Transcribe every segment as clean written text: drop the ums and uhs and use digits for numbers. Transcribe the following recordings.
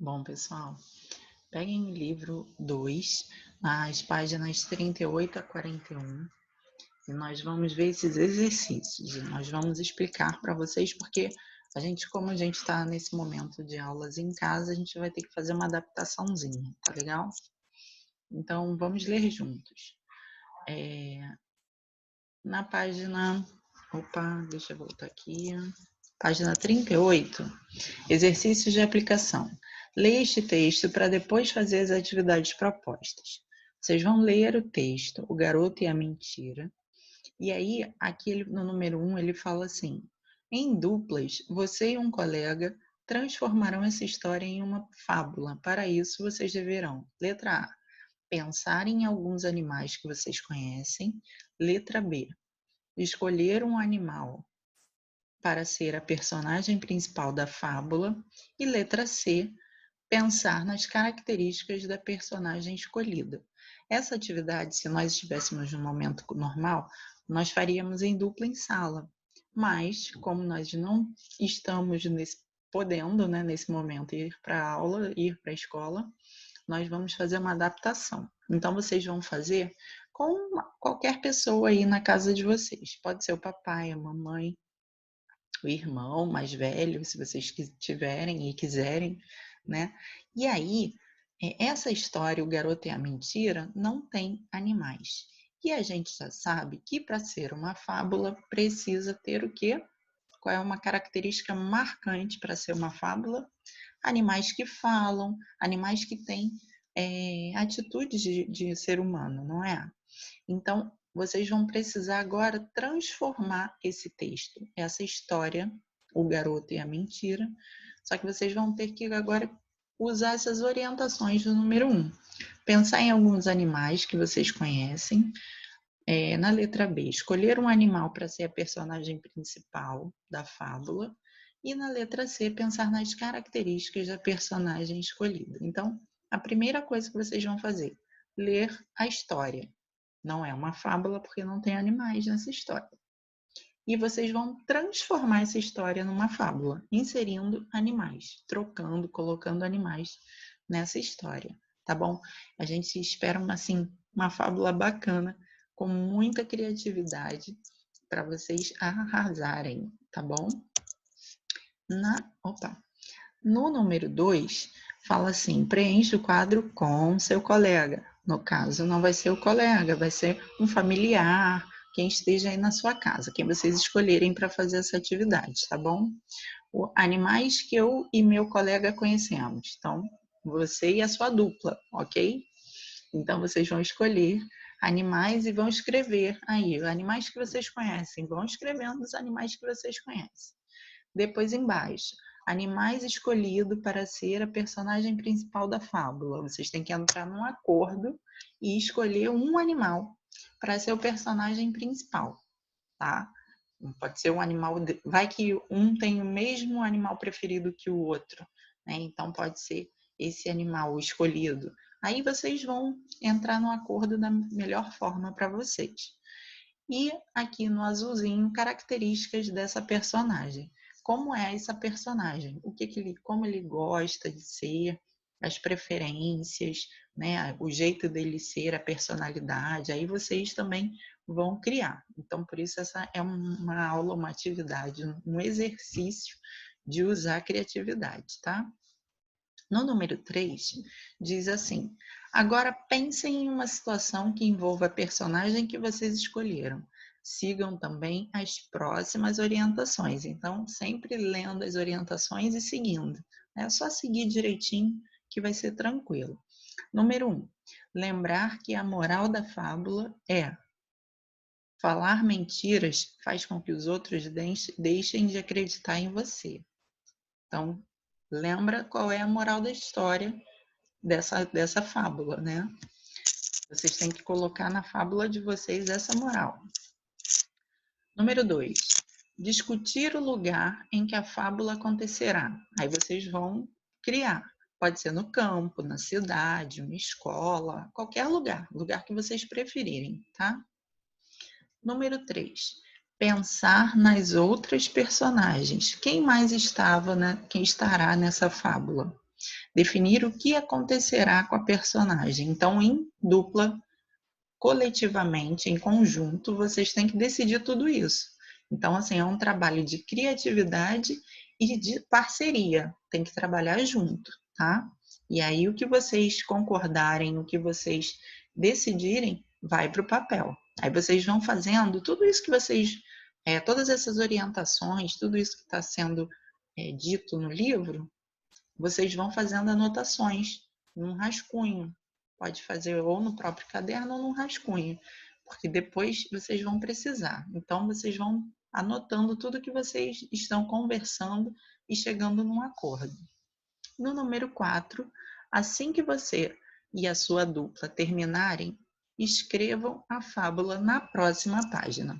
Bom, pessoal, peguem o livro 2, as páginas 38 a 41, e nós vamos ver esses exercícios. E nós vamos explicar para vocês, porque como a gente está nesse momento de aulas em casa, a gente vai ter que fazer uma adaptaçãozinha, tá legal? Então, vamos ler juntos. Na página... Opa, deixa eu voltar aqui. Página 38, exercícios de aplicação. Leia este texto para depois fazer as atividades propostas. Vocês vão ler o texto, O Garoto e a Mentira. E aí, aqui no número 1, ele fala assim: em duplas, você e um colega transformarão essa história em uma fábula. Para isso, vocês deverão, letra A, pensar em alguns animais que vocês conhecem. Letra B, escolher um animal para ser a personagem principal da fábula. E letra C, pensar nas características da personagem escolhida. Essa atividade, se nós estivéssemos no momento normal, nós faríamos em dupla em sala. Mas, como nós não estamos podendo, né, nesse momento, ir para a aula, ir para a escola, nós vamos fazer uma adaptação. Então, vocês vão fazer com qualquer pessoa aí na casa de vocês. Pode ser o papai, a mamãe, o irmão mais velho, se vocês tiverem e quiserem, né? E aí, essa história, O Garoto e a Mentira, não tem animais. E a gente já sabe que para ser uma fábula precisa ter o quê? Qual é uma característica marcante para ser uma fábula? Animais que falam, animais que têm atitudes de ser humano, não é? Então, vocês vão precisar agora transformar esse texto, essa história, O Garoto e a Mentira, só que vocês vão ter que agora usar essas orientações do número 1. Pensar em alguns animais que vocês conhecem. Na letra B, escolher um animal para ser a personagem principal da fábula. E na letra C, pensar nas características da personagem escolhida. Então, a primeira coisa que vocês vão fazer, ler a história. Não é uma fábula porque não tem animais nessa história. E vocês vão transformar essa história numa fábula, inserindo animais, trocando, colocando animais nessa história, tá bom? A gente espera uma fábula bacana, com muita criatividade, para vocês arrasarem, tá bom? No número 2, fala assim: preencha o quadro com seu colega. No caso, não vai ser o colega, vai ser um familiar, quem esteja aí na sua casa, quem vocês escolherem para fazer essa atividade, tá bom? Animais que eu e meu colega conhecemos. Então, você e a sua dupla, ok? Então, vocês vão escolher animais e vão escrever aí, animais que vocês conhecem. Vão escrevendo os animais que vocês conhecem. Depois, embaixo, animais escolhido para ser a personagem principal da fábula. Vocês têm que entrar num acordo e escolher um animal para ser o personagem principal, tá? Pode ser um animal... Vai que um tem o mesmo animal preferido que o outro, né? Então, pode ser esse animal escolhido. Aí, vocês vão entrar no acordo da melhor forma para vocês. E aqui no azulzinho, características dessa personagem. Como é essa personagem? Como ele gosta de ser, as preferências, né? O jeito dele ser, a personalidade. Aí vocês também vão criar. Então, por isso essa é uma aula, uma atividade, um exercício de usar a criatividade, tá? No número 3, diz assim: agora pensem em uma situação que envolva a personagem que vocês escolheram. Sigam também as próximas orientações. Então, sempre lendo as orientações e seguindo. É só seguir direitinho que vai ser tranquilo. Número 1, lembrar que a moral da fábula é: falar mentiras faz com que os outros deixem de acreditar em você. Então, lembra qual é a moral da história dessa fábula, né? Vocês têm que colocar na fábula de vocês essa moral. Número 2, discutir o lugar em que a fábula acontecerá. Aí vocês vão criar. Pode ser no campo, na cidade, uma escola, qualquer lugar que vocês preferirem, tá? Número 3, pensar nas outras personagens. Quem mais estava, né? Quem estará nessa fábula? Definir o que acontecerá com a personagem. Então, em dupla, coletivamente, em conjunto, vocês têm que decidir tudo isso. Então, assim, é um trabalho de criatividade e de parceria. Tem que trabalhar junto, tá? E aí, o que vocês concordarem, o que vocês decidirem, vai para o papel. Aí vocês vão fazendo tudo isso que vocês, todas essas orientações, tudo isso que está sendo dito no livro, vocês vão fazendo anotações num rascunho. Pode fazer ou no próprio caderno ou num rascunho, porque depois vocês vão precisar. Então, vocês vão anotando tudo que vocês estão conversando e chegando num acordo. No número 4, assim que você e a sua dupla terminarem, escrevam a fábula na próxima página.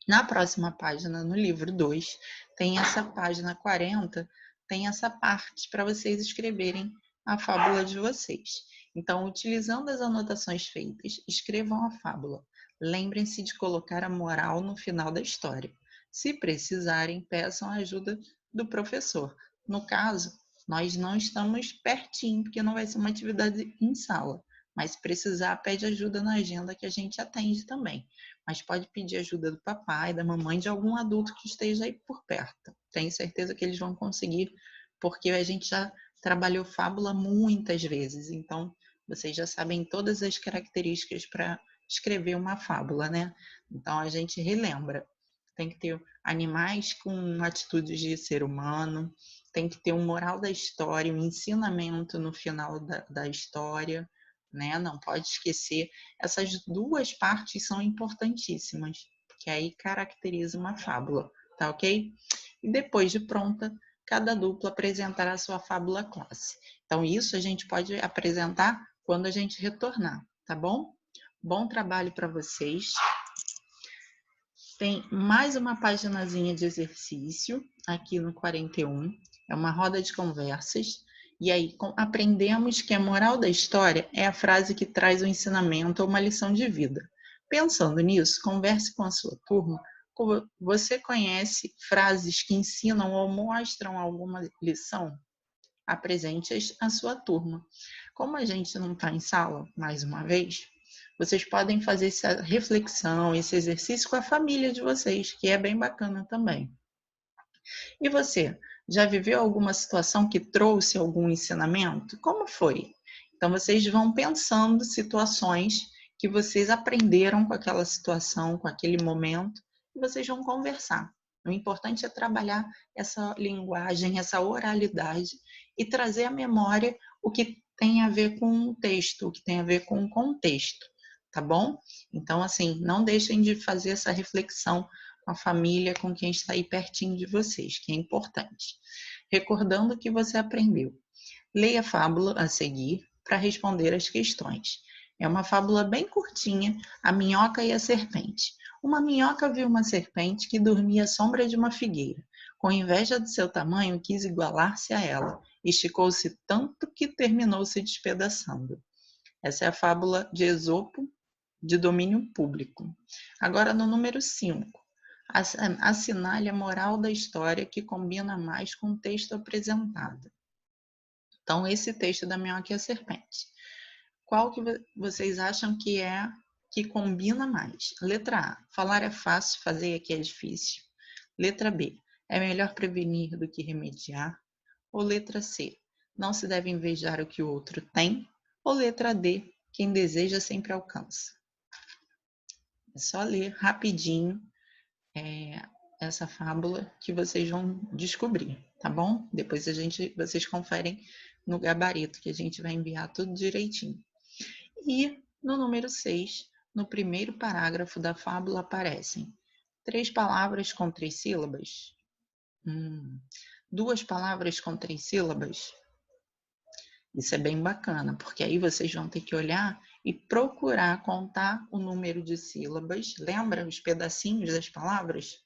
Na próxima página, no livro 2, tem essa página 40, tem essa parte para vocês escreverem a fábula de vocês. Então, utilizando as anotações feitas, escrevam a fábula. Lembrem-se de colocar a moral no final da história. Se precisarem, peçam a ajuda do professor. No caso, nós não estamos pertinho, porque não vai ser uma atividade em sala. Mas se precisar, pede ajuda na agenda que a gente atende também. Mas pode pedir ajuda do papai, da mamãe, de algum adulto que esteja aí por perto. Tenho certeza que eles vão conseguir, porque a gente já trabalhou fábula muitas vezes, então vocês já sabem todas as características para escrever uma fábula, né? Então a gente relembra. Tem que ter animais com atitudes de ser humano, tem que ter um moral da história, um ensinamento no final da história, né? Não pode esquecer. Essas duas partes são importantíssimas, porque aí caracteriza uma fábula, tá ok? E depois de pronta, cada dupla apresentará a sua fábula classe. Então, isso a gente pode apresentar quando a gente retornar, tá bom? Bom trabalho para vocês. Tem mais uma paginazinha de exercício aqui no 41. É uma roda de conversas. E aí aprendemos que a moral da história é a frase que traz um ensinamento ou uma lição de vida. Pensando nisso, converse com a sua turma. Você conhece frases que ensinam ou mostram alguma lição? Apresente-as à sua turma. Como a gente não está em sala, mais uma vez, vocês podem fazer essa reflexão, esse exercício com a família de vocês, que é bem bacana também. E você, já viveu alguma situação que trouxe algum ensinamento? Como foi? Então, vocês vão pensando situações que vocês aprenderam com aquela situação, com aquele momento, e vocês vão conversar. O importante é trabalhar essa linguagem, essa oralidade e trazer à memória o que tem a ver com o texto, o que tem a ver com o contexto, tá bom? Então, assim, não deixem de fazer essa reflexão com a família, com quem está aí pertinho de vocês, que é importante. Recordando o que você aprendeu. Leia a fábula a seguir para responder as questões. É uma fábula bem curtinha, A Minhoca e a Serpente. Uma minhoca viu uma serpente que dormia à sombra de uma figueira. Com inveja do seu tamanho, quis igualar-se a ela. Esticou-se tanto que terminou se despedaçando. Essa é a fábula de Esopo, de domínio público. Agora, no número 5. Assinale a moral da história que combina mais com o texto apresentado. Então, esse texto da Minhoca e a Serpente. Qual que vocês acham que é que combina mais? Letra A. Falar é fácil, fazer é que é difícil. Letra B. É melhor prevenir do que remediar. Ou letra C. Não se deve invejar o que o outro tem. Ou letra D. Quem deseja sempre alcança. É só ler rapidinho essa fábula que vocês vão descobrir, tá bom? Depois vocês conferem no gabarito que a gente vai enviar tudo direitinho. E no número 6, no primeiro parágrafo da fábula aparecem 3 palavras com 3 sílabas, 2 palavras com 3 sílabas. Isso é bem bacana, porque aí vocês vão ter que olhar e procurar contar o número de sílabas. Lembra os pedacinhos das palavras?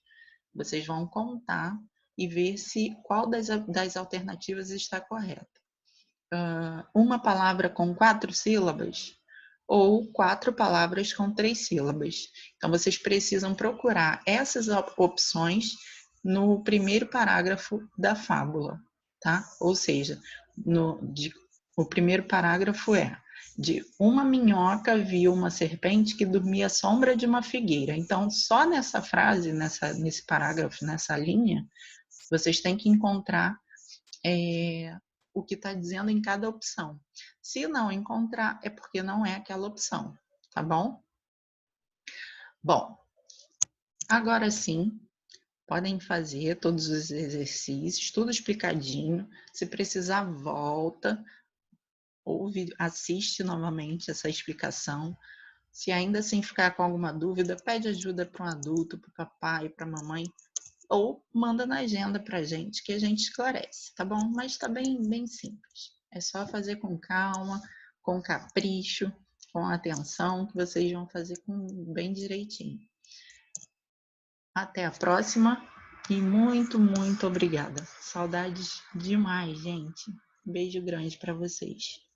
Vocês vão contar e ver se qual das alternativas está correta. Uma palavra com 4 sílabas, ou 4 palavras com 3 sílabas. Então, vocês precisam procurar essas opções no primeiro parágrafo da fábula, tá? Ou seja, o primeiro parágrafo é: de uma minhoca viu uma serpente que dormia à sombra de uma figueira. Então, só nessa frase, nesse parágrafo, nessa linha, vocês têm que encontrar o que está dizendo em cada opção. Se não encontrar, é porque não é aquela opção, tá bom? Bom, agora sim, podem fazer todos os exercícios, tudo explicadinho. Se precisar, volta, ouve, assiste novamente essa explicação. Se ainda assim ficar com alguma dúvida, pede ajuda para um adulto, para o papai, para a mamãe, ou manda na agenda para a gente, que a gente esclarece, tá bom? Mas está bem simples. É só fazer com calma, com capricho, com atenção, que vocês vão fazer bem direitinho. Até a próxima e muito obrigada. Saudades demais, gente. Beijo grande para vocês.